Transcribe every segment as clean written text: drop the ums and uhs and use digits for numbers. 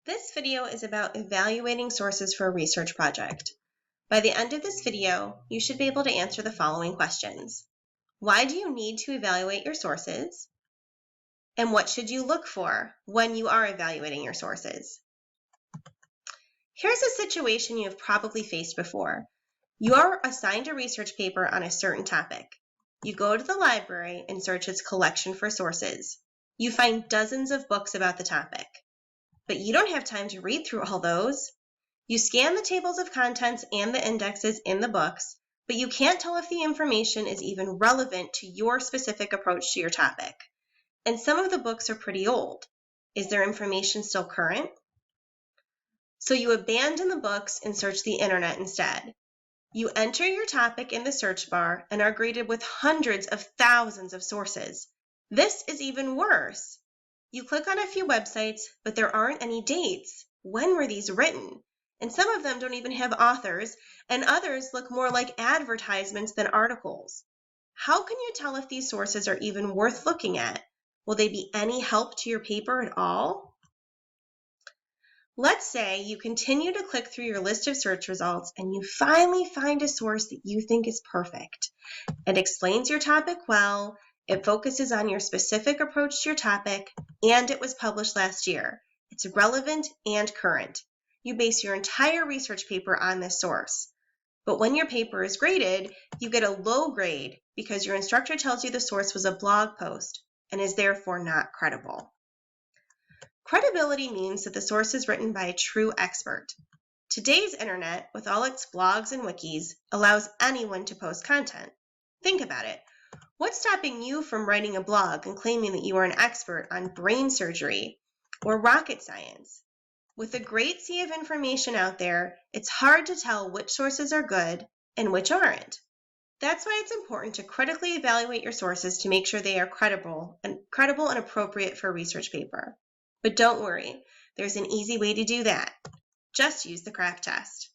This video is about evaluating sources for a research project. By the end of this video, you should be able to answer the following questions. Why do you need to evaluate your sources? And what should you look for when you are evaluating your sources? Here's a situation you have probably faced before. You are assigned a research paper on a certain topic. You go to the library and search its collection for sources. You find dozens of books about the topic. But you don't have time to read through all those. You scan the tables of contents and the indexes in the books, but you can't tell if the information is even relevant to your specific approach to your topic. And some of the books are pretty old. Is their information still current? So you abandon the books and search the internet instead. You enter your topic in the search bar and are greeted with hundreds of thousands of sources. This is even worse. You click on a few websites, but there aren't any dates. When were these written? And some of them don't even have authors, and others look more like advertisements than articles. How can you tell if these sources are even worth looking at? Will they be any help to your paper at all? Let's say you continue to click through your list of search results and you finally find a source that you think is perfect. It explains your topic well, it focuses on your specific approach to your topic, and it was published last year. It's relevant and current. You base your entire research paper on this source. But when your paper is graded, you get a low grade because your instructor tells you the source was a blog post and is therefore not credible. Credibility means that the source is written by a true expert. Today's internet, with all its blogs and wikis, allows anyone to post content. Think about it. What's stopping you from writing a blog and claiming that you are an expert on brain surgery or rocket science? With a great sea of information out there, it's hard to tell which sources are good and which aren't. That's why it's important to critically evaluate your sources to make sure they are credible and appropriate for a research paper. But don't worry, there's an easy way to do that. Just use the CRAP test.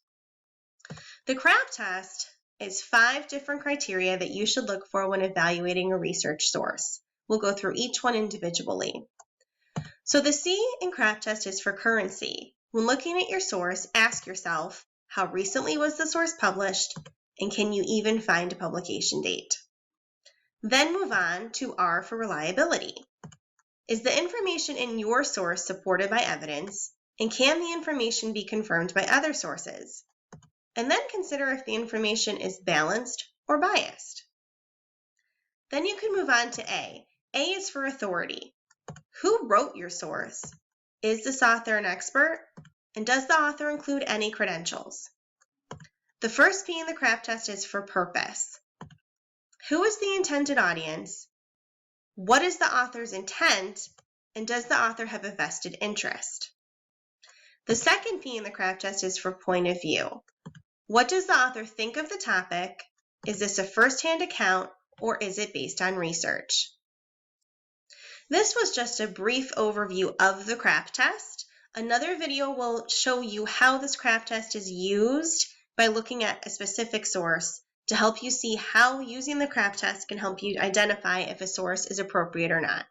The CRAP test is 5 different criteria that you should look for when evaluating a research source. We'll go through each one individually. So the C in CRAP test is for currency. When looking at your source, ask yourself, how recently was the source published, and can you even find a publication date? Then move on to R for reliability. Is the information in your source supported by evidence, and can the information be confirmed by other sources? And then consider if the information is balanced or biased. Then you can move on to A. A is for authority. Who wrote your source? Is this author an expert? And does the author include any credentials? The first P in the CRAP test is for purpose. Who is the intended audience? What is the author's intent? And does the author have a vested interest? The second P in the CRAP test is for point of view. What does the author think of the topic? Is this a first-hand account or is it based on research? This was just a brief overview of the CRAP test. Another video will show you how this CRAP test is used by looking at a specific source to help you see how using the CRAP test can help you identify if a source is appropriate or not.